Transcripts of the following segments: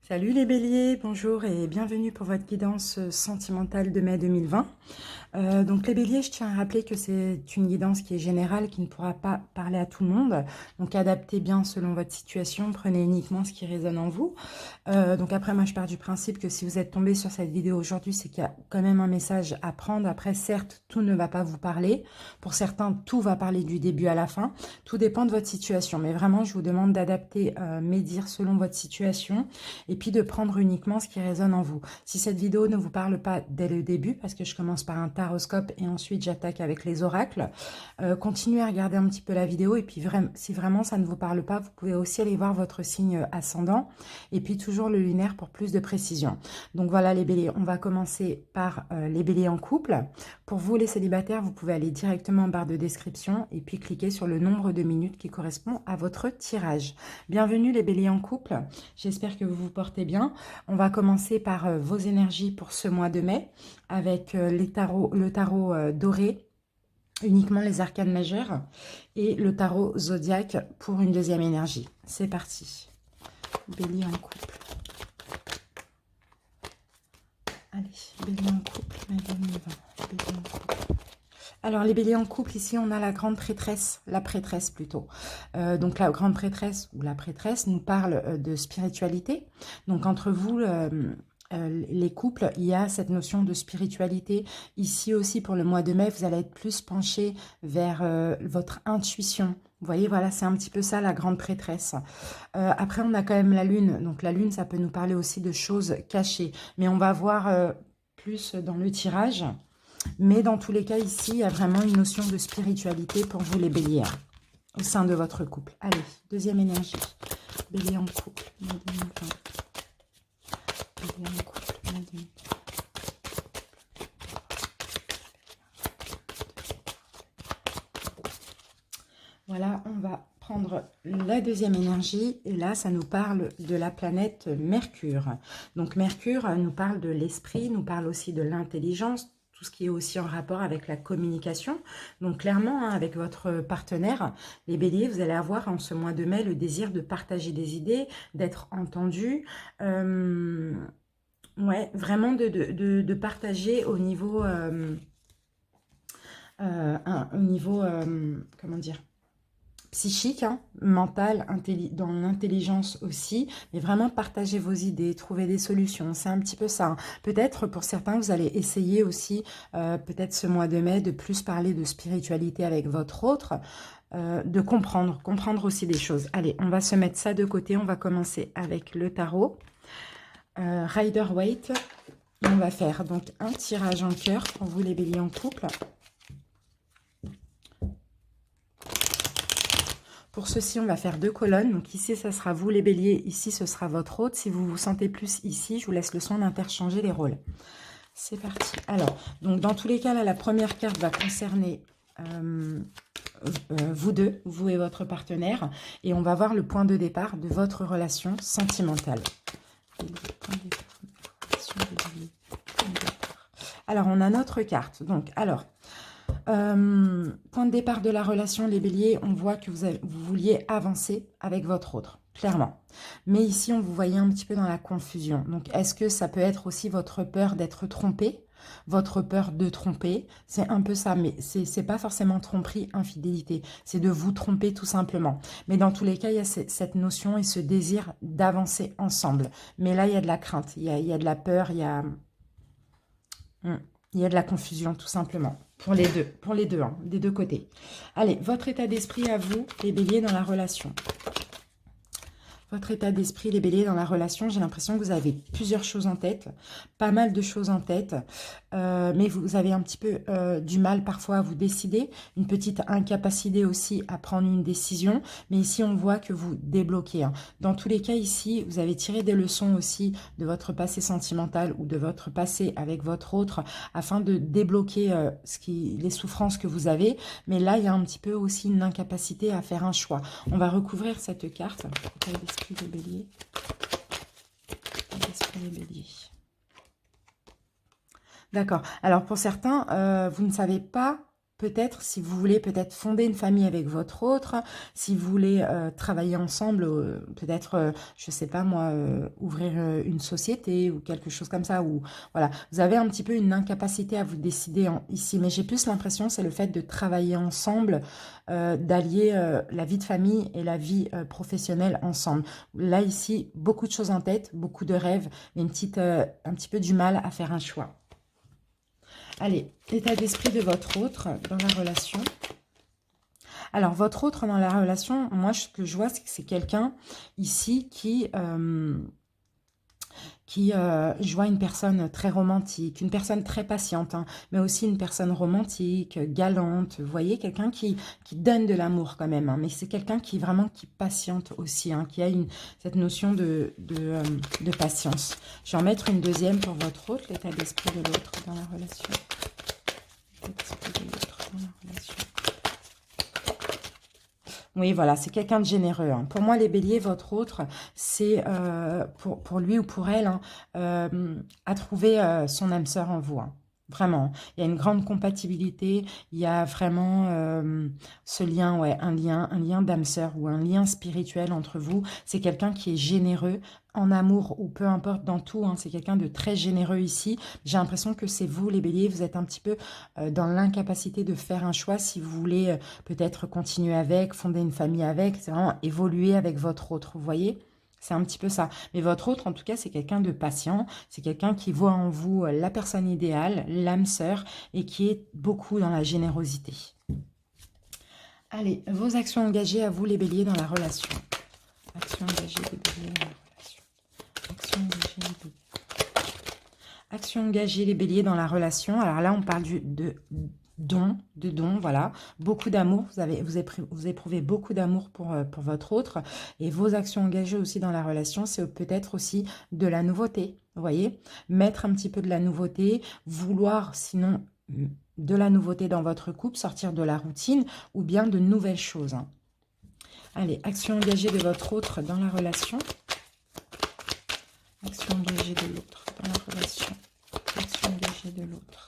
Salut les béliers, bonjour et bienvenue pour votre guidance sentimentale de mai 2020. Donc les béliers, je tiens à rappeler que c'est une guidance qui est générale, qui ne pourra pas parler à tout le monde. Donc adaptez bien selon votre situation, prenez uniquement ce qui résonne en vous. Donc après, moi je pars du principe que si vous êtes tombé sur cette vidéo aujourd'hui, c'est qu'il y a quand même un message à prendre. Après, certes, tout ne va pas vous parler. Pour certains, tout va parler du début à la fin. Tout dépend de votre situation. Mais vraiment, je vous demande d'adapter mes dires selon votre situation et puis de prendre uniquement ce qui résonne en vous. Si cette vidéo ne vous parle pas dès le début, parce que je commence par un taroscope et ensuite j'attaque avec les oracles, continuez à regarder un petit peu la vidéo et puis si vraiment ça ne vous parle pas, vous pouvez aussi aller voir votre signe ascendant et puis toujours le lunaire pour plus de précision. Donc voilà les béliers, on va commencer par les béliers en couple. Pour vous les célibataires, vous pouvez aller directement en barre de description et puis cliquer sur le nombre de minutes qui correspond à votre tirage. Bienvenue les béliers en couple, j'espère que vous vous portez bien. On va commencer par vos énergies pour ce mois de mai avec le tarot doré, uniquement les arcanes majeures, et le tarot zodiaque pour une deuxième énergie. C'est parti. Bélier en couple. Allez, bélier en couple, mai 2020. Bélier en couple. Alors, les béliers en couple, ici, on a la grande prêtresse, la prêtresse plutôt. Donc, la grande prêtresse ou la prêtresse nous parle de spiritualité. Donc, entre vous, les couples, il y a cette notion de spiritualité. Ici aussi, pour le mois de mai, vous allez être plus penché vers votre intuition. Vous voyez, voilà, c'est un petit peu ça, la grande prêtresse. Après, on a quand même la lune. Donc, la lune, ça peut nous parler aussi de choses cachées. Mais on va voir plus dans le tirage. Mais dans tous les cas, ici, il y a vraiment une notion de spiritualité pour vous les béliers, hein, au sein de votre couple. Allez, deuxième énergie. Bélier en couple. Bélier en couple. Voilà, on va prendre la deuxième énergie. Et là, ça nous parle de la planète Mercure. Donc, Mercure nous parle de l'esprit, nous parle aussi de l'intelligence, tout ce qui est aussi en rapport avec la communication. Donc clairement, hein, avec votre partenaire, les béliers, vous allez avoir en ce mois de mai le désir de partager des idées, d'être entendu, ouais, vraiment de partager au niveau, comment dire, psychique, hein, mental, dans l'intelligence aussi, mais vraiment partager vos idées, trouver des solutions, c'est un petit peu ça. Hein. Peut-être pour certains, vous allez essayer aussi, peut-être ce mois de mai, de plus parler de spiritualité avec votre autre, de comprendre aussi des choses. Allez, on va se mettre ça de côté, on va commencer avec le tarot. Rider-Waite, on va faire donc un tirage en cœur pour vous les béliers en couple. Pour ceci, on va faire deux colonnes. Donc ici, ça sera vous les béliers. Ici, ce sera votre hôte. Si vous vous sentez plus ici, je vous laisse le soin d'interchanger les rôles. C'est parti. Alors, donc dans tous les cas, là, la première carte va concerner vous deux, vous et votre partenaire. Et on va voir le point de départ de votre relation sentimentale. Alors, on a notre carte. Donc, alors... point de départ de la relation, les béliers, on voit que vous vouliez avancer avec votre autre, clairement. Mais ici, on vous voyait un petit peu dans la confusion. Donc, est-ce que ça peut être aussi votre peur d'être trompé, votre peur de tromper? C'est un peu ça, mais c'est pas forcément tromperie, infidélité. C'est de vous tromper tout simplement. Mais dans tous les cas, il y a cette notion et ce désir d'avancer ensemble. Mais là, il y a de la crainte, il y a de la peur, il y a de la confusion tout simplement. Pour les deux, hein, des deux côtés. Allez, votre état d'esprit à vous, les béliers, dans la relation. Votre état d'esprit, les béliers, dans la relation, j'ai l'impression que vous avez plusieurs choses en tête, pas mal de choses en tête, mais vous avez un petit peu du mal parfois à vous décider, une petite incapacité aussi à prendre une décision, mais ici on voit que vous débloquez. Hein. Dans tous les cas ici, vous avez tiré des leçons aussi de votre passé sentimental ou de votre passé avec votre autre, afin de débloquer les souffrances que vous avez, mais là il y a un petit peu aussi une incapacité à faire un choix. On va recouvrir cette carte. L'esprit des béliers. L'esprit des béliers. D'accord. Alors pour certains, vous ne savez pas peut-être, si vous voulez peut-être fonder une famille avec votre autre, si vous voulez travailler ensemble, peut-être, je sais pas moi, ouvrir une société ou quelque chose comme ça, ou voilà, vous avez un petit peu une incapacité à vous décider ici, mais j'ai plus l'impression, c'est le fait de travailler ensemble, d'allier la vie de famille et la vie professionnelle ensemble. Là, ici, beaucoup de choses en tête, beaucoup de rêves, mais un petit peu du mal à faire un choix. Allez, l'état d'esprit de votre autre dans la relation. Alors, votre autre dans la relation, moi, ce que je vois, c'est que c'est quelqu'un ici je vois une personne très romantique, une personne très patiente, hein, mais aussi une personne romantique, galante, vous voyez, quelqu'un qui donne de l'amour quand même, hein, mais c'est quelqu'un qui vraiment qui patiente aussi, hein, qui a cette notion de patience. Je vais en mettre une deuxième pour votre autre, l'état d'esprit de l'autre dans la relation. L'état d'esprit de l'autre dans la relation. Oui, voilà, c'est quelqu'un de généreux, hein. Pour moi, les béliers, votre autre, c'est pour lui ou pour elle, hein, à trouver son âme sœur en vous, hein. Vraiment, il y a une grande compatibilité, il y a vraiment ce lien, ouais, un lien d'âme sœur ou un lien spirituel entre vous. C'est quelqu'un qui est généreux en amour ou peu importe dans tout, hein. C'est quelqu'un de très généreux ici. J'ai l'impression que c'est vous, les béliers, vous êtes un petit peu dans l'incapacité de faire un choix si vous voulez peut-être continuer avec, fonder une famille avec, c'est vraiment évoluer avec votre autre, vous voyez? C'est un petit peu ça. Mais votre autre, en tout cas, c'est quelqu'un de patient, c'est quelqu'un qui voit en vous la personne idéale, l'âme sœur, et qui est beaucoup dans la générosité. Allez, vos actions engagées à vous, les béliers, dans la relation. Actions engagées des béliers dans la relation. Actions engagées des béliers. Actions engagées, les béliers, dans la relation. Alors là, on parle de don, voilà, beaucoup d'amour, vous éprouvez beaucoup d'amour pour votre autre, et vos actions engagées aussi dans la relation, c'est peut-être aussi de la nouveauté, vous voyez, mettre un petit peu de la nouveauté, vouloir sinon de la nouveauté dans votre couple, sortir de la routine, ou bien de nouvelles choses, hein. Allez, action engagée de votre autre dans la relation, action engagée de l'autre dans la relation, action engagée de l'autre.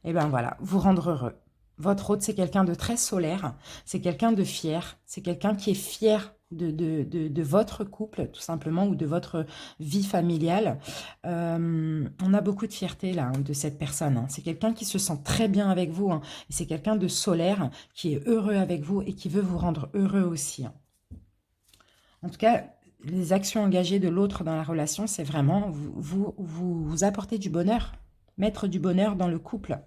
Et bien voilà, vous rendre heureux. Votre autre, c'est quelqu'un de très solaire, c'est quelqu'un de fier, c'est quelqu'un qui est fier de votre couple, tout simplement, ou de votre vie familiale. On a beaucoup de fierté, là, hein, de cette personne, hein. C'est quelqu'un qui se sent très bien avec vous, hein, et c'est quelqu'un de solaire, qui est heureux avec vous et qui veut vous rendre heureux aussi, hein. En tout cas, les actions engagées de l'autre dans la relation, c'est vraiment vous apporter du bonheur, mettre du bonheur dans le couple.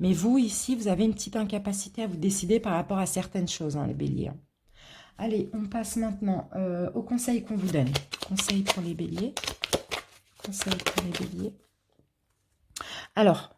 Mais vous, ici, vous avez une petite incapacité à vous décider par rapport à certaines choses, hein, les béliers. Allez, on passe maintenant au conseil qu'on vous donne. Conseil pour les béliers. Conseil pour les béliers. Alors,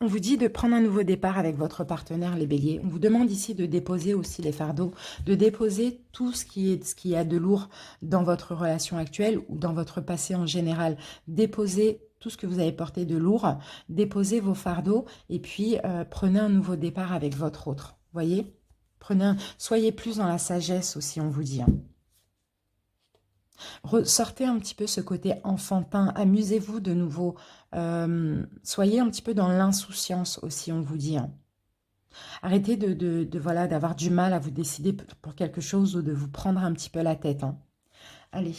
on vous dit de prendre un nouveau départ avec votre partenaire, les béliers. On vous demande ici de déposer aussi les fardeaux, de déposer tout ce qui a de lourd dans votre relation actuelle ou dans votre passé en général. Déposez tout ce que vous avez porté de lourd, déposez vos fardeaux et puis prenez un nouveau départ avec votre autre. Voyez, soyez plus dans la sagesse aussi, on vous dit, hein. Ressortez un petit peu ce côté enfantin, amusez-vous de nouveau, soyez un petit peu dans l'insouciance aussi, on vous dit, hein. Arrêtez voilà, d'avoir du mal à vous décider pour quelque chose ou de vous prendre un petit peu la tête, hein. Allez,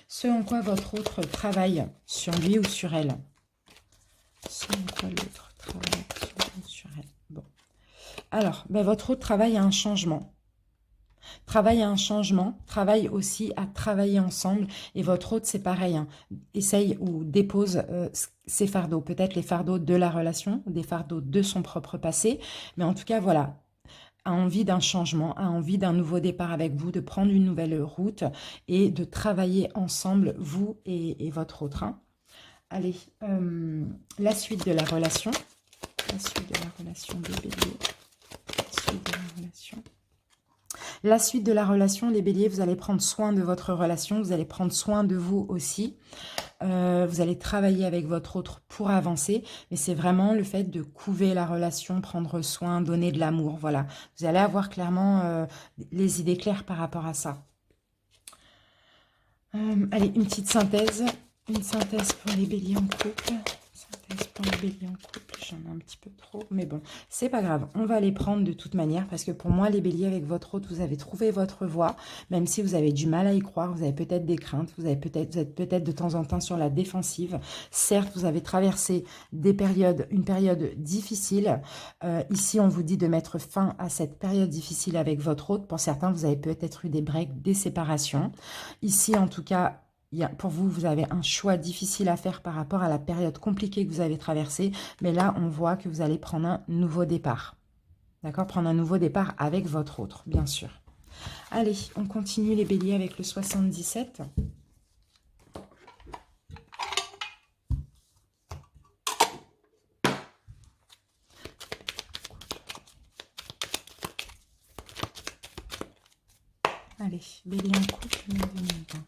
ce en quoi votre autre travaille sur lui ou sur elle. Ce en quoi l'autre travaille sur lui ou sur elle. Bon. Alors, votre autre travaille à un changement. Travaille à un changement, travaille aussi à travailler ensemble. Et votre autre, c'est pareil, hein, essaye ou dépose ses fardeaux. Peut-être les fardeaux de la relation, des fardeaux de son propre passé. Mais en tout cas, voilà, a envie d'un changement, a envie d'un nouveau départ avec vous, de prendre une nouvelle route et de travailler ensemble, vous et votre autre, hein. Allez, la suite de la relation. La suite de la relation des béliers. La suite de la relation. La suite de la relation, les béliers, vous allez prendre soin de votre relation, vous allez prendre soin de vous aussi. Vous allez travailler avec votre autre pour avancer, mais c'est vraiment le fait de couver la relation, prendre soin, donner de l'amour, voilà. Vous allez avoir clairement les idées claires par rapport à ça. Allez, une petite synthèse. Une synthèse pour les béliers en couple. Synthèse pour les béliers en couple. j'en ai un petit peu trop, mais bon, c'est pas grave, on va les prendre de toute manière, parce que pour moi, les béliers, avec votre hôte, vous avez trouvé votre voie, même si vous avez du mal à y croire, vous avez peut-être des craintes, vous êtes peut-être de temps en temps sur la défensive. Certes, vous avez traversé une période difficile. Ici, on vous dit de mettre fin à cette période difficile avec votre hôte. Pour certains, vous avez peut-être eu des breaks, des séparations. Ici, en tout cas, pour vous, vous avez un choix difficile à faire par rapport à la période compliquée que vous avez traversée. Mais là, on voit que vous allez prendre un nouveau départ. D'accord? Prendre un nouveau départ avec votre autre, bien sûr. Allez, on continue les béliers avec le 77. Allez, bélier en couple, mai 2020.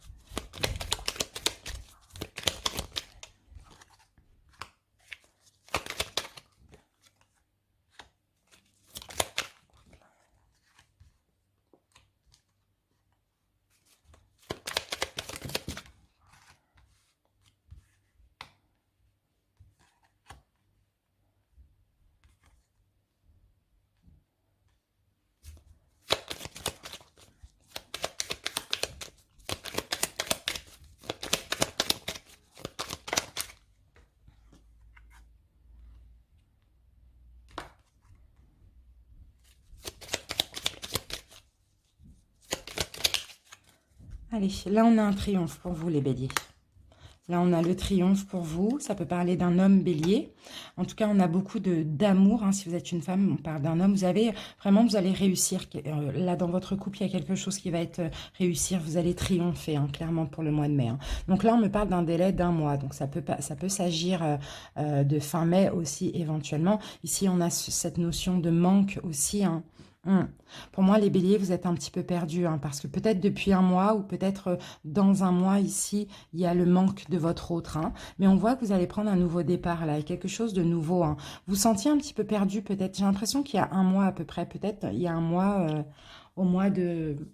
Allez, là on a un triomphe pour vous les béliers. Là on a le triomphe pour vous, ça peut parler d'un homme bélier. En tout cas on a beaucoup d'amour, hein. Si vous êtes une femme, on parle d'un homme. Vous allez réussir. Là dans votre couple il y a quelque chose qui va être réussir, vous allez triompher, hein, clairement pour le mois de mai. Hein. Donc là on me parle d'un délai d'1 mois, donc ça peut s'agir de fin mai aussi éventuellement. Ici on a cette notion de manque aussi, hein. Pour moi, les béliers, vous êtes un petit peu perdus, hein, parce que peut-être depuis 1 mois ou peut-être dans 1 mois ici, il y a le manque de votre autre. Hein, mais on voit que vous allez prendre un nouveau départ là, quelque chose de nouveau. Hein. Vous sentiez un petit peu perdu peut-être. J'ai l'impression qu'il y a 1 mois à peu près, peut-être il y a 1 mois... au mois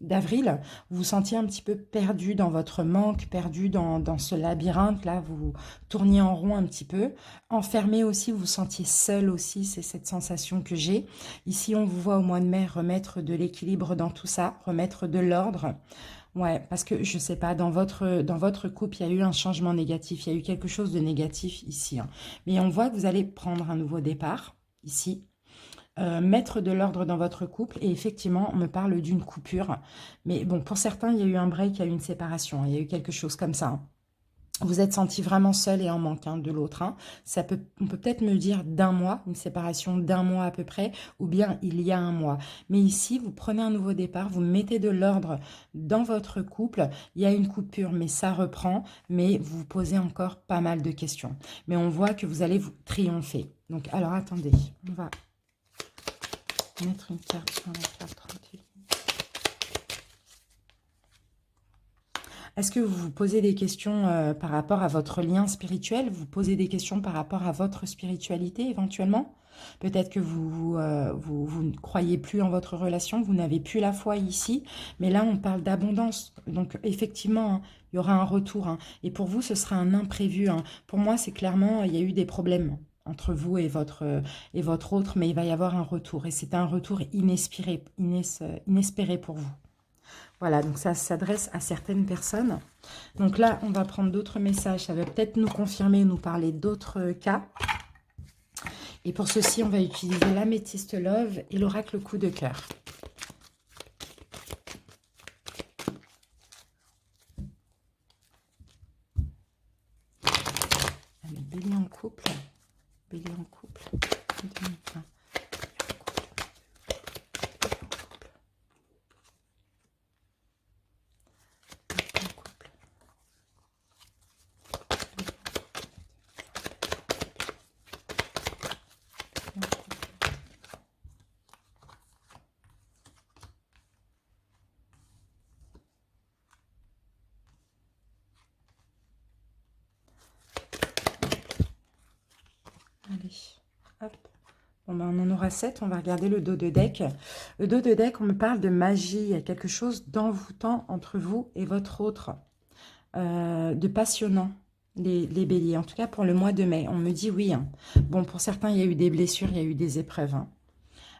d'avril, vous vous sentiez un petit peu perdu dans votre manque, perdu dans ce labyrinthe, là, vous tourniez en rond un petit peu, enfermé aussi, vous vous sentiez seul aussi, c'est cette sensation que j'ai. Ici, on vous voit au mois de mai remettre de l'équilibre dans tout ça, remettre de l'ordre. Ouais, parce que, je sais pas, dans votre couple, il y a eu un changement négatif, il y a eu quelque chose de négatif ici. Hein. Mais on voit que vous allez prendre un nouveau départ, ici, mettre de l'ordre dans votre couple, et effectivement on me parle d'une coupure, mais bon, pour certains il y a eu un break, il y a eu une séparation, il y a eu quelque chose comme ça, hein. Vous êtes senti vraiment seul et en manque, hein, de l'autre, hein. On peut peut-être me dire d'1 mois, une séparation d'1 mois à peu près, ou bien il y a 1 mois. Mais ici, vous prenez un nouveau départ, vous mettez de l'ordre dans votre couple. Il y a une coupure, mais ça reprend. Mais vous vous posez encore pas mal de questions. Mais on voit que vous allez vous triompher. Donc, alors attendez, on va mettre une carte sur la carte 38. Est-ce que vous vous posez des questions par rapport à votre lien spirituel? Vous posez des questions par rapport à votre spiritualité éventuellement? Peut-être que vous ne croyez plus en votre relation, vous n'avez plus la foi ici. Mais là, on parle d'abondance. Donc effectivement, hein, il y aura un retour. Hein, et pour vous, ce sera un imprévu. Hein. Pour moi, c'est clairement, il y a eu des problèmes entre vous et votre autre, mais il va y avoir un retour. Et c'est un retour inespéré pour vous. Voilà, donc ça s'adresse à certaines personnes. Donc là, on va prendre d'autres messages. Ça va peut-être nous confirmer, nous parler d'autres cas. Et pour ceci, on va utiliser l'améthyste love et l'oracle coup de cœur. Allez, bélier en couple. Bélier en couple. 2020. Allez, hop. Bon, ben, on en aura 7. On va regarder le dos de deck. Le dos de deck, on me parle de magie. Il y a quelque chose d'envoûtant entre vous et votre autre. De passionnant. les béliers. En tout cas, pour le mois de mai, on me dit oui. Hein. Bon, pour certains, il y a eu des blessures, il y a eu des épreuves. Hein.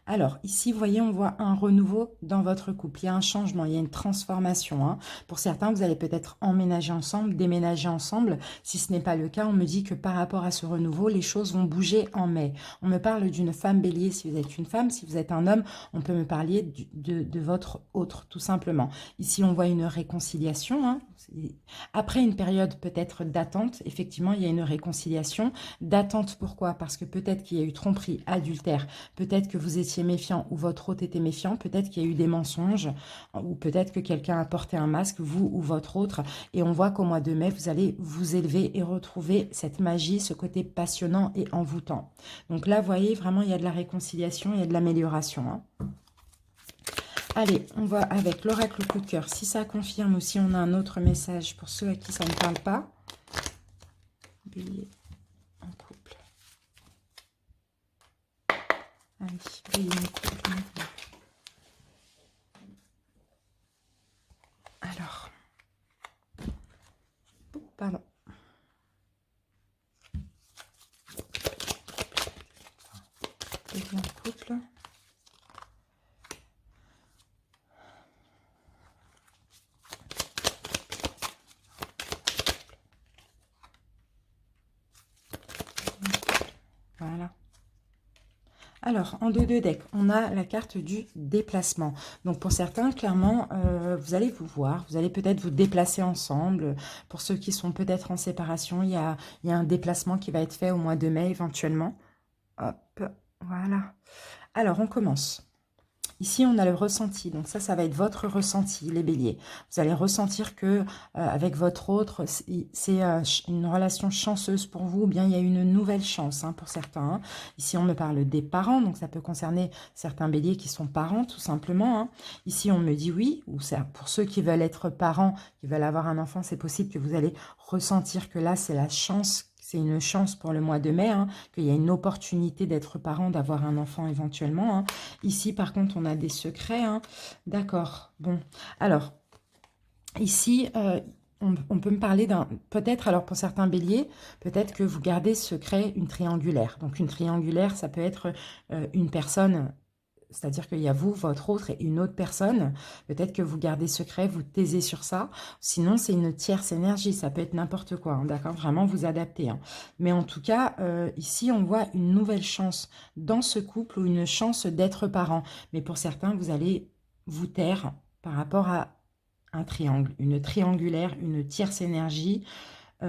Alors, ici, vous voyez, on voit un renouveau dans votre couple. Il y a un changement, il y a une transformation. Hein. Pour certains, vous allez peut-être emménager ensemble, déménager ensemble. Si ce n'est pas le cas, on me dit que par rapport à ce renouveau, les choses vont bouger en mai. On me parle d'une femme bélier si vous êtes une femme. Si vous êtes un homme, on peut me parler de votre autre, tout simplement. Ici, on voit une réconciliation. Hein. Après une période peut-être d'attente, effectivement, il y a une réconciliation. D'attente, pourquoi? Parce que peut-être qu'il y a eu tromperie, adultère, peut-être que vous étiez méfiant ou votre autre était méfiant, peut-être qu'il y a eu des mensonges, ou peut-être que quelqu'un a porté un masque, vous ou votre autre, et on voit qu'au mois de mai, vous allez vous élever et retrouver cette magie, ce côté passionnant et envoûtant. Donc là, vous voyez, vraiment, il y a de la réconciliation, il y a de l'amélioration. Hein. Allez, on va avec l'oracle coup de cœur. Si ça confirme ou si on a un autre message pour ceux à qui ça ne parle pas. Bélier en couple. Allez, bélier en couple. Alors. Pardon. Bélier en couple. Voilà. Alors, en dos de deck, on a la carte du déplacement. Donc, pour certains, clairement, vous allez vous voir, vous allez peut-être vous déplacer ensemble. Pour ceux qui sont peut-être en séparation, il y a un déplacement qui va être fait au mois de mai, éventuellement. Hop, voilà. Alors, on commence. Ici, on a le ressenti. Donc ça va être votre ressenti, les béliers. Vous allez ressentir que avec votre autre, c'est une relation chanceuse pour vous, ou bien il y a une nouvelle chance hein, pour certains. Hein. Ici, on me parle des parents, donc ça peut concerner certains béliers qui sont parents, tout simplement. Hein. Ici, on me dit oui, ou pour ceux qui veulent être parents, qui veulent avoir un enfant, c'est possible que vous allez ressentir que là, c'est la chance. C'est une chance pour le mois de mai, hein, qu'il y a une opportunité d'être parent, d'avoir un enfant éventuellement. Hein. Ici, par contre, on a des secrets. Hein. D'accord. Bon. Alors, ici, on peut me parler d'un... Peut-être, alors pour certains béliers, peut-être que vous gardez secret une triangulaire. Donc, une triangulaire, ça peut être une personne... C'est-à-dire qu'il y a vous, votre autre et une autre personne. Peut-être que vous gardez secret, vous taisez sur ça. Sinon, c'est une tierce énergie. Ça peut être n'importe quoi. Hein, d'accord? Vraiment, vous adaptez. Hein. Mais en tout cas, ici, on voit une nouvelle chance dans ce couple ou une chance d'être parent. Mais pour certains, vous allez vous taire par rapport à un triangle, une triangulaire, une tierce énergie. Vous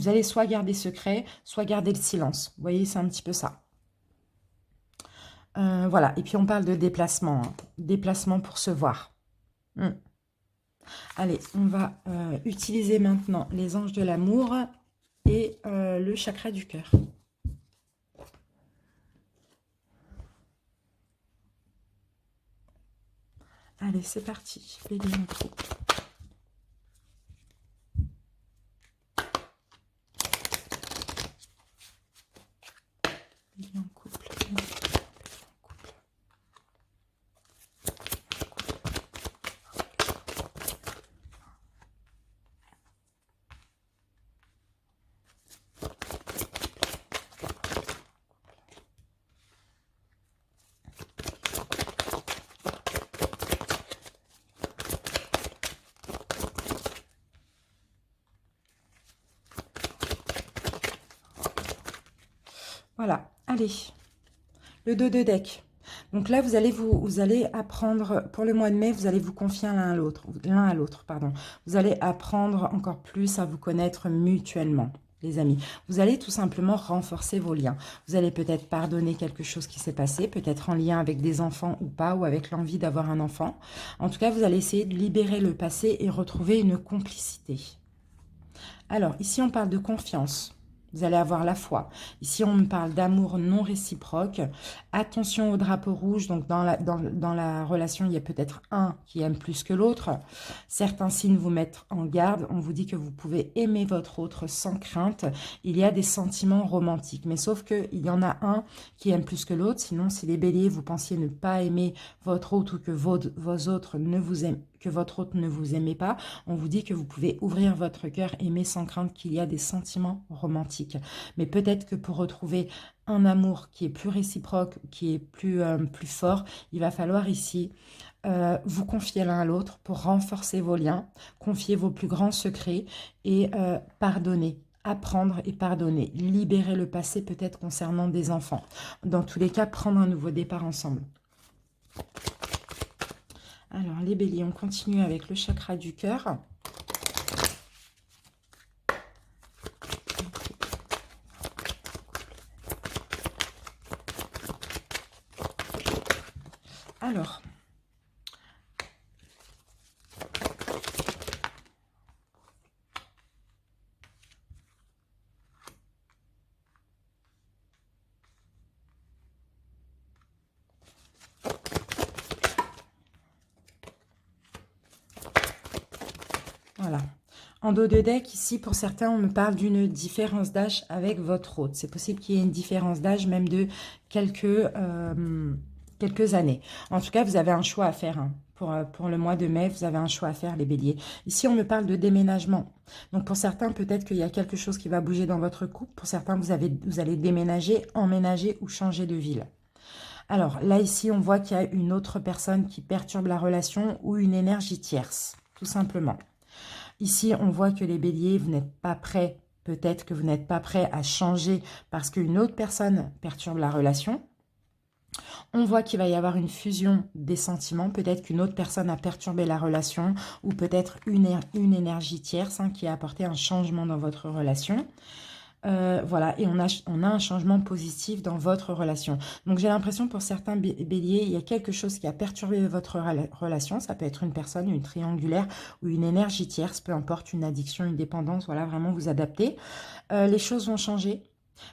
allez soit garder secret, soit garder le silence. Vous voyez, c'est un petit peu ça. Voilà, et puis on parle de déplacement, hein. Déplacement pour se voir. Allez, on va utiliser maintenant les anges de l'amour et le chakra du cœur. Allez, c'est parti. Bélier en couple. Bélier en couple. Voilà, allez, le dos de deck. Donc là, vous allez apprendre, pour le mois de mai, vous allez vous confier l'un à l'autre, pardon. Vous allez apprendre encore plus à vous connaître mutuellement, les amis. Vous allez tout simplement renforcer vos liens. Vous allez peut-être pardonner quelque chose qui s'est passé, peut-être en lien avec des enfants ou pas, ou avec l'envie d'avoir un enfant. En tout cas, vous allez essayer de libérer le passé et retrouver une complicité. Alors, ici, on parle de confiance. Vous allez avoir la foi. Ici, on me parle d'amour non réciproque. Attention au drapeau rouge. Donc, dans la relation, il y a peut-être un qui aime plus que l'autre. Certains signes vous mettent en garde. On vous dit que vous pouvez aimer votre autre sans crainte. Il y a des sentiments romantiques. Mais sauf qu'il y en a un qui aime plus que l'autre. Sinon, si les béliers, vous pensiez ne pas aimer votre autre ou que vos autres ne vous aiment, que votre autre ne vous aimait pas. On vous dit que vous pouvez ouvrir votre cœur, aimer sans crainte, qu'il y a des sentiments romantiques. Mais peut-être que pour retrouver un amour qui est plus réciproque, qui est plus fort, il va falloir ici vous confier l'un à l'autre pour renforcer vos liens, confier vos plus grands secrets et pardonner. Apprendre et pardonner, libérer le passé peut-être concernant des enfants. Dans tous les cas, prendre un nouveau départ ensemble. Alors, les béliers, on continue avec le chakra du cœur. Alors, voilà. En dos de deck, ici, pour certains, on me parle d'une différence d'âge avec votre hôte. C'est possible qu'il y ait une différence d'âge même de quelques années. En tout cas, vous avez un choix à faire. Hein. Pour le mois de mai, vous avez un choix à faire, les béliers. Ici, on me parle de déménagement. Donc, pour certains, peut-être qu'il y a quelque chose qui va bouger dans votre couple. Pour certains, vous allez déménager, emménager ou changer de ville. Alors, là, ici, on voit qu'il y a une autre personne qui perturbe la relation ou une énergie tierce, tout simplement. Ici, on voit que les béliers, vous n'êtes pas prêts, peut-être que vous n'êtes pas prêts à changer parce qu'une autre personne perturbe la relation. On voit qu'il va y avoir une fusion des sentiments, peut-être qu'une autre personne a perturbé la relation ou peut-être une énergie tierce qui a apporté un changement dans votre relation. Voilà, et on a un changement positif dans votre relation. Donc, j'ai l'impression pour certains béliers, il y a quelque chose qui a perturbé votre relation. Ça peut être une personne, une triangulaire ou une énergie tierce, peu importe, une addiction, une dépendance. Voilà, vraiment vous adapter. Les choses vont changer.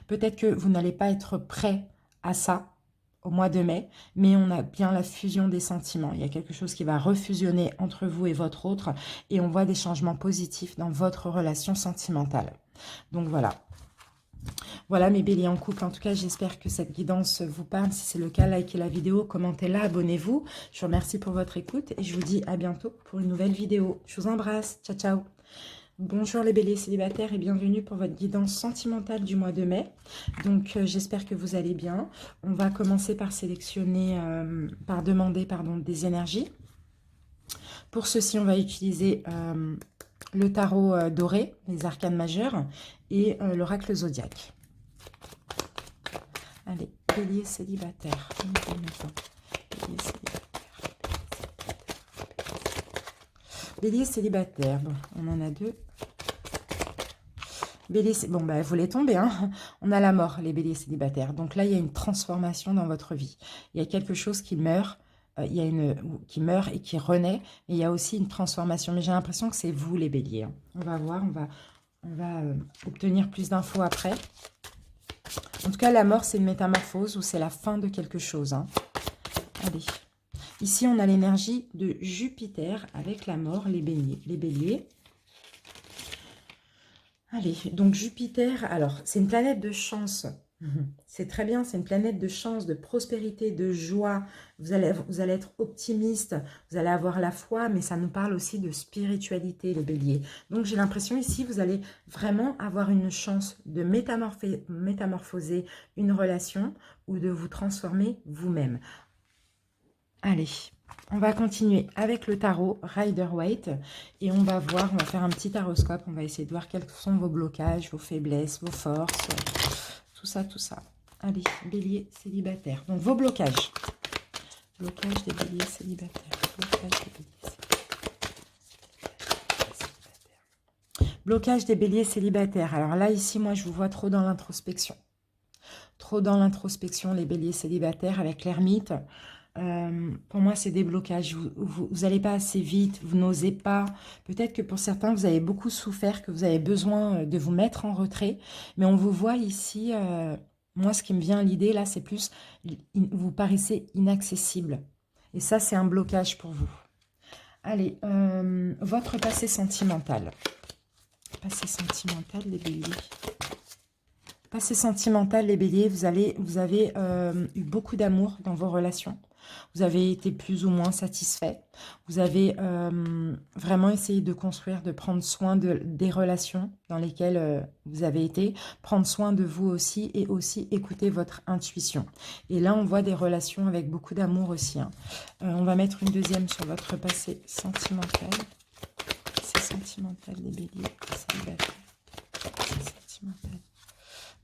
Peut-être que vous n'allez pas être prêt à ça au mois de mai, mais on a bien la fusion des sentiments. Il y a quelque chose qui va refusionner entre vous et votre autre et on voit des changements positifs dans votre relation sentimentale. Donc, voilà. Voilà mes béliers en couple, en tout cas j'espère que cette guidance vous parle. Si c'est le cas, likez la vidéo, commentez-la, abonnez-vous. Je vous remercie pour votre écoute et je vous dis à bientôt pour une nouvelle vidéo. Je vous embrasse, ciao ciao. Bonjour les béliers célibataires et bienvenue pour votre guidance sentimentale du mois de mai. Donc j'espère que vous allez bien. On va commencer par sélectionner, demander des énergies. Pour ceci, on va utiliser le tarot doré, les arcanes majeures et l'oracle zodiaque. Allez, bélier célibataire. Bélier célibataire. Bon, on en a deux. Bélier, bon, bah, vous les tombez, hein. On a la mort, les béliers célibataires. Donc là, il y a une transformation dans votre vie. Il y a quelque chose qui meurt. Qui meurt et qui renaît. Et il y a aussi une transformation. Mais j'ai l'impression que c'est vous, les béliers. Hein. On va voir, on va obtenir plus d'infos après. En tout cas, la mort, c'est une métamorphose ou c'est la fin de quelque chose. Hein. Allez. Ici, on a l'énergie de Jupiter avec la mort, les béliers. Allez, donc Jupiter, alors, c'est une planète de chance. C'est très bien, c'est une planète de chance, de prospérité, de joie. Vous allez être optimiste, vous allez avoir la foi, mais ça nous parle aussi de spiritualité, les béliers. Donc, j'ai l'impression ici, vous allez vraiment avoir une chance de métamorphoser une relation ou de vous transformer vous-même. Allez, on va continuer avec le tarot Rider-Waite et on va voir, on va faire un petit taroscope, on va essayer de voir quels sont vos blocages, vos faiblesses, vos forces, tout ça. Allez, bélier célibataire. Donc, vos blocages. Blocage des béliers célibataires. Blocage des béliers célibataires. Alors là, ici, moi, je vous vois trop dans l'introspection. Trop dans l'introspection, les béliers célibataires avec l'ermite. Pour moi, c'est des blocages. Vous n'allez pas assez vite, vous n'osez pas. Peut-être que pour certains, vous avez beaucoup souffert, que vous avez besoin de vous mettre en retrait. Mais on vous voit ici, moi, ce qui me vient à l'idée, là, c'est plus, vous paraissez inaccessible. Et ça, c'est un blocage pour vous. Allez, votre passé sentimental. Passé sentimental, les béliers. Passé sentimental, les béliers, vous avez eu beaucoup d'amour dans vos relations. Vous avez été plus ou moins satisfait. Vous avez vraiment essayé de construire, de prendre soin des relations dans lesquelles vous avez été, prendre soin de vous aussi et aussi écouter votre intuition. Et là, on voit des relations avec beaucoup d'amour aussi, hein. On va mettre une deuxième sur votre passé sentimental. C'est sentimental, les béliers, célibataires. C'est sentimental.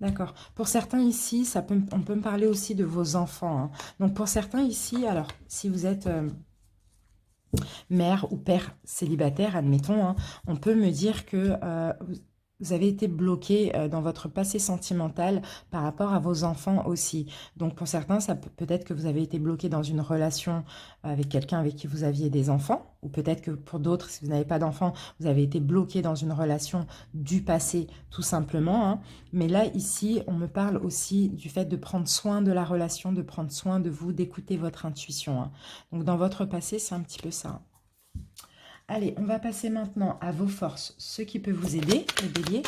D'accord. Pour certains ici, on peut me parler aussi de vos enfants, hein. Donc pour certains ici, alors si vous êtes mère ou père célibataire, admettons, hein, on peut me dire que vous avez été bloqué dans votre passé sentimental par rapport à vos enfants aussi. Donc pour certains, ça peut-être que vous avez été bloqué dans une relation avec quelqu'un avec qui vous aviez des enfants, ou peut-être que pour d'autres, si vous n'avez pas d'enfants, vous avez été bloqué dans une relation du passé tout simplement, hein. Mais là, ici, on me parle aussi du fait de prendre soin de la relation, de prendre soin de vous, d'écouter votre intuition, hein. Donc dans votre passé, c'est un petit peu ça. Allez, on va passer maintenant à vos forces, ce qui peut vous aider, les béliers.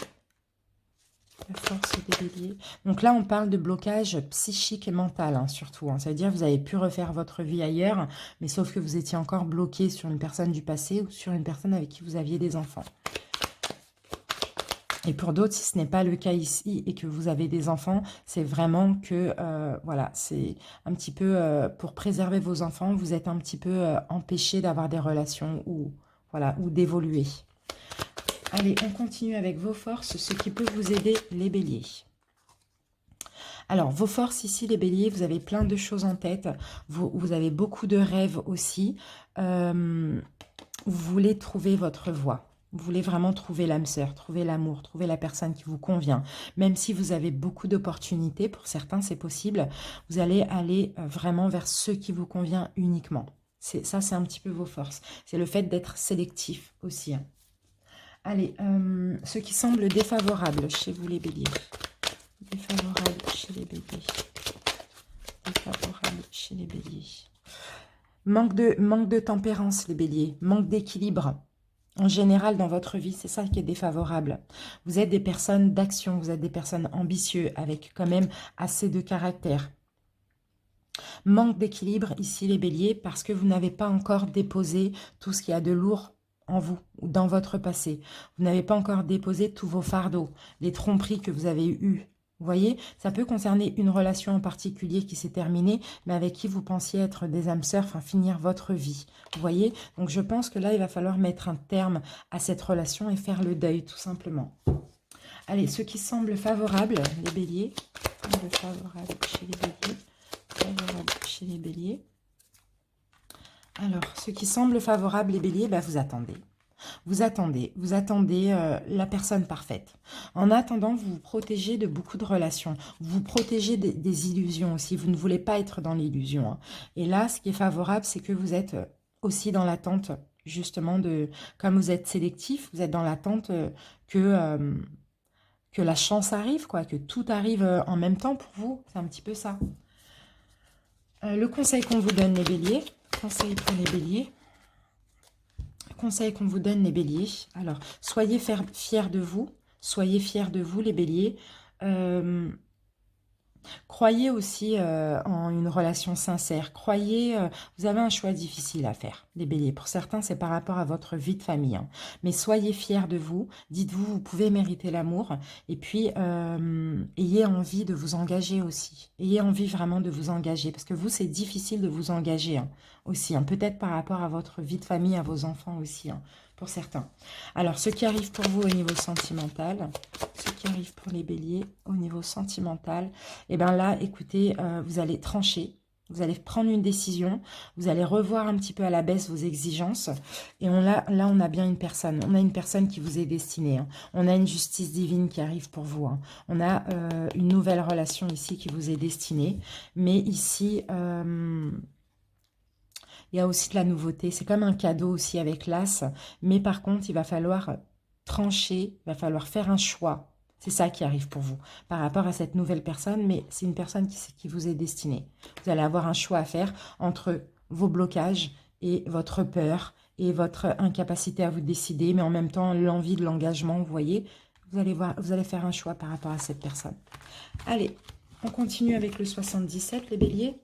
La force des béliers. Donc là, on parle de blocage psychique et mental, hein, surtout, hein. Ça veut dire que vous avez pu refaire votre vie ailleurs, mais sauf que vous étiez encore bloqué sur une personne du passé ou sur une personne avec qui vous aviez des enfants. Et pour d'autres, si ce n'est pas le cas ici et que vous avez des enfants, c'est vraiment que, voilà, c'est un petit peu pour préserver vos enfants, vous êtes un petit peu empêché d'avoir des relations ou, voilà, ou d'évoluer. Allez, on continue avec vos forces, ce qui peut vous aider, les béliers. Alors, vos forces ici, les béliers, vous avez plein de choses en tête. Vous avez beaucoup de rêves aussi. Vous voulez trouver votre voie. Vous voulez vraiment trouver l'âme sœur, trouver l'amour, trouver la personne qui vous convient. Même si vous avez beaucoup d'opportunités, pour certains c'est possible, vous allez aller vraiment vers ce qui vous convient uniquement. Ça, c'est un petit peu vos forces. C'est le fait d'être sélectif aussi, hein. Allez, ce qui semble défavorable chez vous les béliers. Défavorable chez les béliers. Défavorable chez les béliers. Manque de tempérance les béliers. Manque d'équilibre. En général, dans votre vie, c'est ça qui est défavorable. Vous êtes des personnes d'action, vous êtes des personnes ambitieuses, avec quand même assez de caractère. Manque d'équilibre ici les béliers, parce que vous n'avez pas encore déposé tout ce qu'il y a de lourd en vous, ou dans votre passé. Vous n'avez pas encore déposé tous vos fardeaux, les tromperies que vous avez eues. Vous voyez, ça peut concerner une relation en particulier qui s'est terminée, mais avec qui vous pensiez être des âmes sœurs, enfin finir votre vie. Vous voyez, donc je pense que là, il va falloir mettre un terme à cette relation et faire le deuil, tout simplement. Allez, ce qui semble favorable, les béliers, semble favorable chez les béliers, favorable chez les béliers. Alors, ce qui semble favorable, les béliers, bah, vous attendez. Vous attendez la personne parfaite. En attendant, vous vous protégez de beaucoup de relations. Vous vous protégez des illusions aussi. Vous ne voulez pas être dans l'illusion, hein. Et là, ce qui est favorable, c'est que vous êtes aussi dans l'attente, justement, comme vous êtes sélectif, vous êtes dans l'attente que la chance arrive, quoi, que tout arrive en même temps pour vous. C'est un petit peu ça. Le conseil qu'on vous donne, les béliers. Conseil pour les béliers. Conseil qu'on vous donne les béliers. Alors, soyez fiers de vous. Soyez fiers de vous les béliers. Croyez aussi en une relation sincère. Croyez, vous avez un choix difficile à faire, les béliers. Pour certains, c'est par rapport à votre vie de famille, hein. Mais soyez fiers de vous. Dites-vous, vous pouvez mériter l'amour. Et puis, ayez envie de vous engager aussi. Ayez envie vraiment de vous engager. Parce que vous, c'est difficile de vous engager, hein, aussi, hein. Peut-être par rapport à votre vie de famille, à vos enfants aussi, hein, pour certains. Alors, ce qui arrive pour vous au niveau sentimental, ce qui arrive pour les béliers au niveau sentimental, et bien là, écoutez, vous allez trancher, vous allez prendre une décision, vous allez revoir un petit peu à la baisse vos exigences, et là, on a bien une personne, on a une personne qui vous est destinée, hein. On a une justice divine qui arrive pour vous, hein. On a une nouvelle relation ici qui vous est destinée, mais ici... il y a aussi de la nouveauté. C'est comme un cadeau aussi avec l'As. Mais par contre, il va falloir trancher. Il va falloir faire un choix. C'est ça qui arrive pour vous. Par rapport à cette nouvelle personne. Mais c'est une personne qui vous est destinée. Vous allez avoir un choix à faire entre vos blocages et votre peur. Et votre incapacité à vous décider. Mais en même temps, l'envie de l'engagement. Vous voyez, vous allez faire un choix par rapport à cette personne. Allez, on continue avec le 77, les béliers.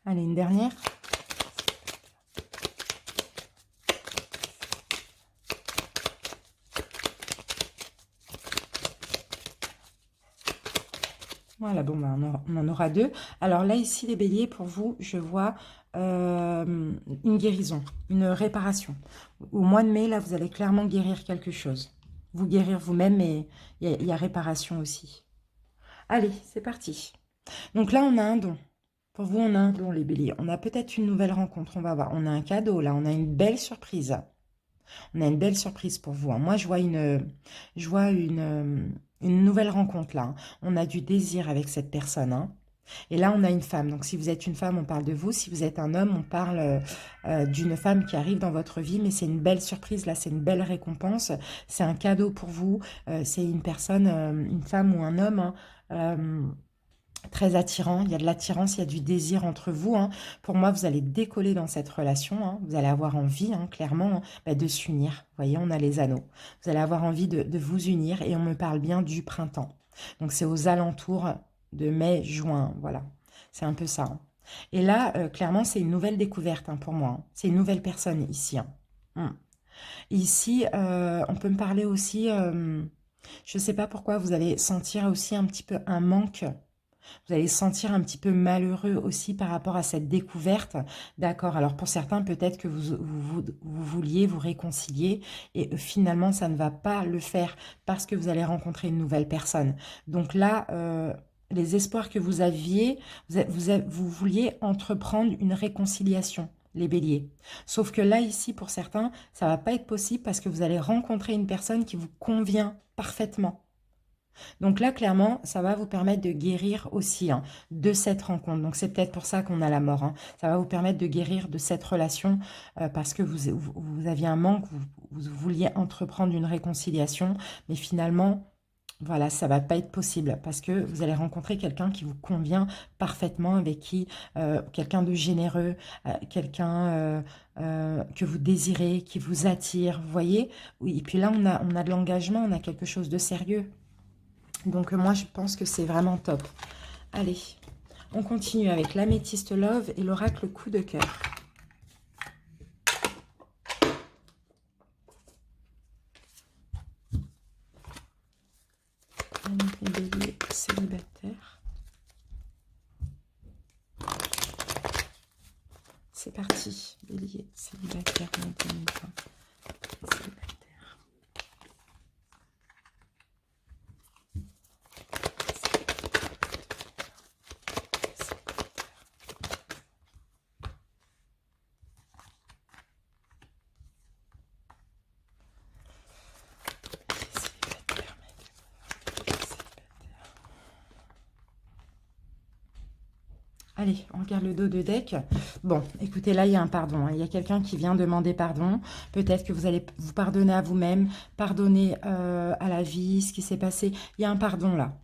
Allez, une dernière. Voilà, bon, ben, on en aura deux. Alors là, ici, les béliers, pour vous, je vois une guérison, une réparation. Au mois de mai, là, vous allez clairement guérir quelque chose. Vous guérir vous-même, mais il y a réparation aussi. Allez, c'est parti. Donc là, on a un don. Pour vous, on a un don, les béliers. On a peut-être une nouvelle rencontre, on va voir. On a un cadeau, là, on a une belle surprise. On a une belle surprise pour vous, hein. Moi, je vois une nouvelle rencontre, là, hein. On a du désir avec cette personne, hein. Et là, on a une femme. Donc, si vous êtes une femme, on parle de vous. Si vous êtes un homme, on parle d'une femme qui arrive dans votre vie. Mais c'est une belle surprise, là. C'est une belle récompense. C'est un cadeau pour vous. C'est une personne, une femme ou un homme, hein, très attirant. Il y a de l'attirance, il y a du désir entre vous, hein. Pour moi, vous allez décoller dans cette relation, hein. Vous allez avoir envie, hein, clairement, hein, de s'unir. Vous voyez, on a les anneaux. Vous allez avoir envie de vous unir. Et on me parle bien du printemps. Donc, c'est aux alentours de mai, juin, voilà. C'est un peu ça, hein. Et là, clairement, c'est une nouvelle découverte, hein, pour moi, hein. C'est une nouvelle personne ici, hein. Ici, on peut me parler aussi, je ne sais pas pourquoi, vous allez sentir aussi un petit peu un manque. Vous allez se sentir un petit peu malheureux aussi par rapport à cette découverte. D'accord, alors pour certains, peut-être que vous vouliez vous réconcilier et finalement, ça ne va pas le faire parce que vous allez rencontrer une nouvelle personne. Donc là, les espoirs que vous aviez, vous vouliez entreprendre une réconciliation, les béliers. Sauf que là, ici, pour certains, ça ne va pas être possible parce que vous allez rencontrer une personne qui vous convient parfaitement. Donc là, clairement, ça va vous permettre de guérir aussi, hein, de cette rencontre. Donc c'est peut-être pour ça qu'on a la mort, hein. Ça va vous permettre de guérir de cette relation parce que vous aviez un manque, vous vouliez entreprendre une réconciliation, mais finalement, voilà, ça va pas être possible parce que vous allez rencontrer quelqu'un qui vous convient parfaitement, avec qui, quelqu'un de généreux, quelqu'un que vous désirez, qui vous attire, vous voyez? Oui, et puis là, on a de l'engagement, on a quelque chose de sérieux. Donc moi, je pense que c'est vraiment top. Allez, on continue avec l'améthyste love et l'oracle coup de cœur. Les béliers célibataires. C'est parti, bélier célibataire en 2020. Célibataire. Allez, on regarde le dos de deck. Bon, écoutez, là, il y a un pardon, hein. Il y a quelqu'un qui vient demander pardon. Peut-être que vous allez vous pardonner à vous-même, pardonner à la vie, ce qui s'est passé. Il y a un pardon là.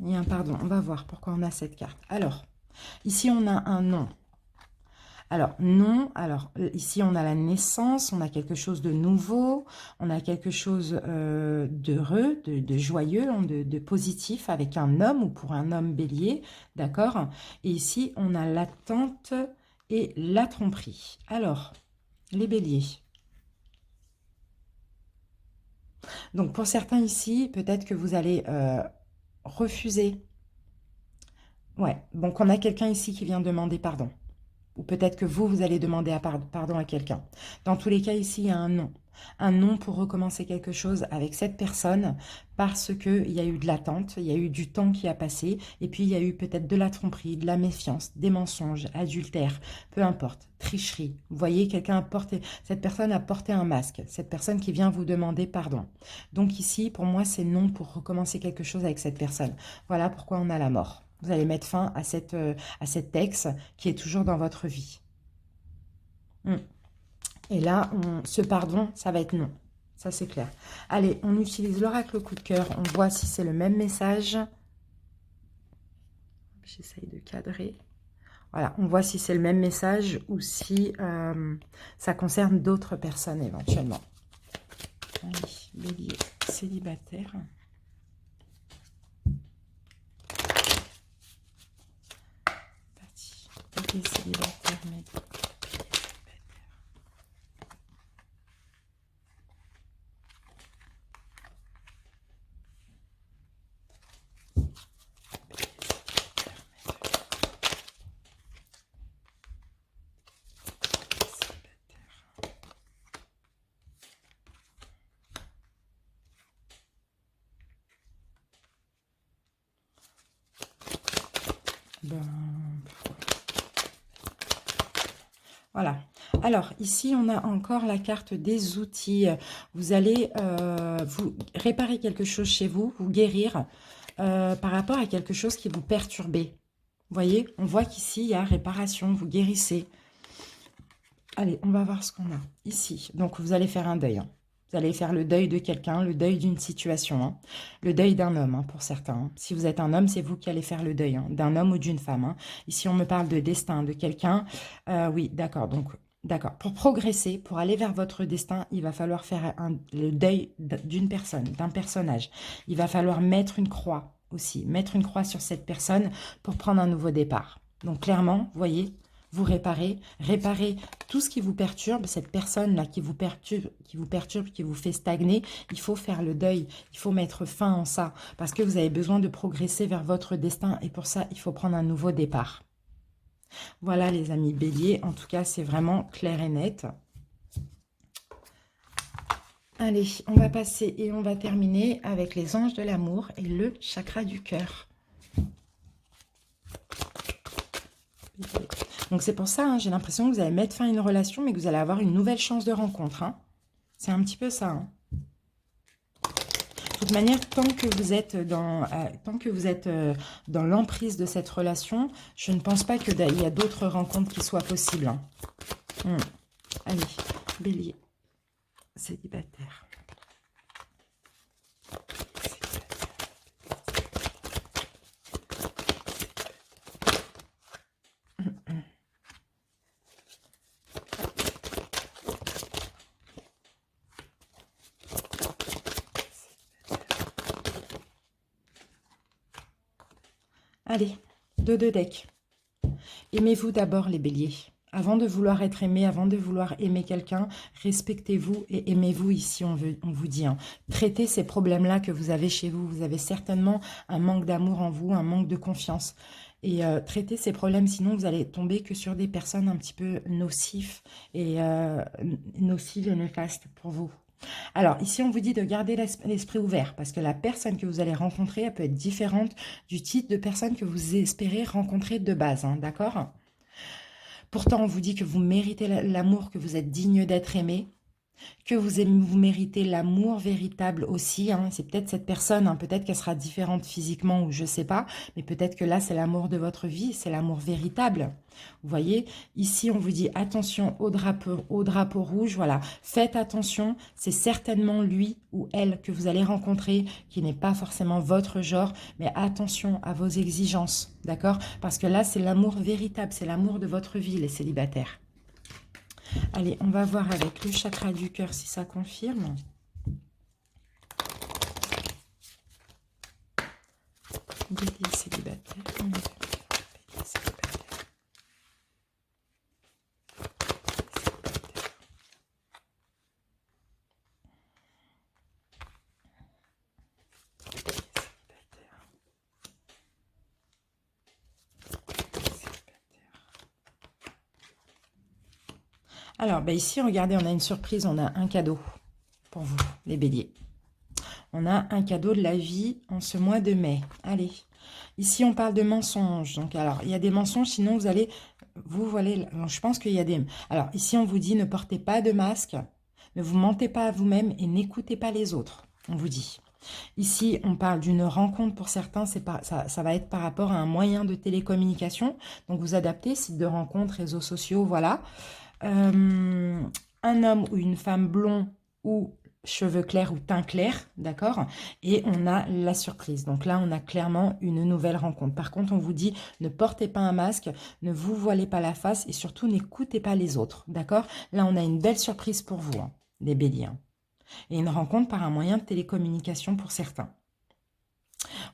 Il y a un pardon. On va voir pourquoi on a cette carte. Alors, ici, on a un non. Alors, non. Alors, ici, on a la naissance, on a quelque chose de nouveau, on a quelque chose d'heureux, de joyeux, hein, de positif avec un homme ou pour un homme bélier, d'accord? Et ici, on a l'attente et la tromperie. Alors, les béliers. Donc, pour certains ici, peut-être que vous allez refuser. Ouais, donc on a quelqu'un ici qui vient demander pardon. Ou peut-être que vous allez demander pardon à quelqu'un. Dans tous les cas, ici, il y a un non. Un non pour recommencer quelque chose avec cette personne parce qu'il y a eu de l'attente, il y a eu du temps qui a passé, et puis il y a eu peut-être de la tromperie, de la méfiance, des mensonges, adultère, peu importe, tricherie. Vous voyez, cette personne a porté un masque, cette personne qui vient vous demander pardon. Donc ici, pour moi, c'est non pour recommencer quelque chose avec cette personne. Voilà pourquoi on a la mort. Vous allez mettre fin à cet ex qui est toujours dans votre vie. Et là, ce pardon, ça va être non. Ça, c'est clair. Allez, on utilise l'oracle coup de cœur. On voit si c'est le même message. J'essaye de cadrer. Voilà, on voit si c'est le même message ou si ça concerne d'autres personnes éventuellement. Allez, bélier célibataire. Les célibataires, mais... Ben, voilà. Alors, ici, on a encore la carte des outils. Vous allez vous réparer quelque chose chez vous, vous guérir par rapport à quelque chose qui vous perturbait. Vous voyez, on voit qu'ici, il y a réparation, vous guérissez. Allez, on va voir ce qu'on a ici. Donc, vous allez faire un deuil. Hein. Vous allez faire le deuil de quelqu'un, le deuil d'une situation, hein. Le deuil d'un homme, hein, pour certains. Hein. Si vous êtes un homme, c'est vous qui allez faire le deuil, hein, d'un homme ou d'une femme. Hein. Ici, on me parle de destin, de quelqu'un. Oui, d'accord. Donc, d'accord. Pour progresser, pour aller vers votre destin, il va falloir faire le deuil d'une personne, d'un personnage. Il va falloir mettre une croix aussi, mettre une croix sur cette personne pour prendre un nouveau départ. Donc, clairement, vous voyez, vous réparez tout ce qui vous perturbe, cette personne-là qui vous perturbe, qui vous fait stagner. Il faut faire le deuil, il faut mettre fin à ça, parce que vous avez besoin de progresser vers votre destin, et pour ça, il faut prendre un nouveau départ. Voilà les amis béliers, en tout cas, c'est vraiment clair et net. Allez, on va passer et on va terminer avec les anges de l'amour et le chakra du cœur. Donc c'est pour ça, hein, j'ai l'impression que vous allez mettre fin à une relation, mais que vous allez avoir une nouvelle chance de rencontre. Hein. C'est un petit peu ça. Hein. De toute manière, tant que vous êtes dans l'emprise de cette relation, je ne pense pas qu'il y a d'autres rencontres qui soient possibles. Hein. Allez, bélier, célibataire. Allez, deux decks. Aimez-vous d'abord les béliers. Avant de vouloir être aimé, avant de vouloir aimer quelqu'un, respectez-vous et aimez-vous ici, on vous dit. Hein. Traitez ces problèmes-là que vous avez chez vous. Vous avez certainement un manque d'amour en vous, un manque de confiance. Et traitez ces problèmes, sinon vous allez tomber que sur des personnes un petit peu nocives et néfastes pour vous. Alors, ici, on vous dit de garder l'esprit ouvert parce que la personne que vous allez rencontrer, elle peut être différente du type de personne que vous espérez rencontrer de base, hein, d'accord ? Pourtant, on vous dit que vous méritez l'amour, que vous êtes digne d'être aimé, que vous méritez l'amour véritable aussi. Hein. C'est peut-être cette personne, hein, peut-être qu'elle sera différente physiquement ou je ne sais pas, mais peut-être que là, c'est l'amour de votre vie, c'est l'amour véritable. Vous voyez, ici, on vous dit attention au drapeau rouge. Voilà, faites attention, c'est certainement lui ou elle que vous allez rencontrer, qui n'est pas forcément votre genre, mais attention à vos exigences, d'accord? Parce que là, c'est l'amour véritable, c'est l'amour de votre vie, les célibataires. Allez, on va voir avec le chakra du cœur si ça confirme. Bélier célibataire. Bélier célibataire. Alors, ben ici, regardez, on a une surprise, on a un cadeau pour vous, les béliers. On a un cadeau de la vie en ce mois de mai. Allez, ici, on parle de mensonges. Donc, alors, il y a des mensonges, sinon vous allez... je pense qu'il y a des... Alors, ici, on vous dit, ne portez pas de masque, ne vous mentez pas à vous-même et n'écoutez pas les autres, on vous dit. Ici, on parle d'une rencontre pour certains, ça va être par rapport à un moyen de télécommunication. Donc, vous adaptez, site de rencontre, réseaux sociaux, voilà. Un homme ou une femme blond ou cheveux clairs ou teint clair, d'accord? Et on a la surprise. Donc là, on a clairement une nouvelle rencontre. Par contre, on vous dit, ne portez pas un masque, ne vous voilez pas la face et surtout, n'écoutez pas les autres, d'accord? Là, on a une belle surprise pour vous, hein, les béliers. Hein. Et une rencontre par un moyen de télécommunication pour certains.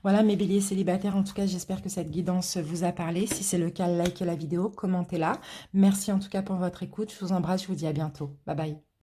Voilà mes béliers célibataires, en tout cas j'espère que cette guidance vous a parlé. Si c'est le cas, likez la vidéo, commentez-la. Merci en tout cas pour votre écoute, je vous embrasse, je vous dis à bientôt. Bye bye.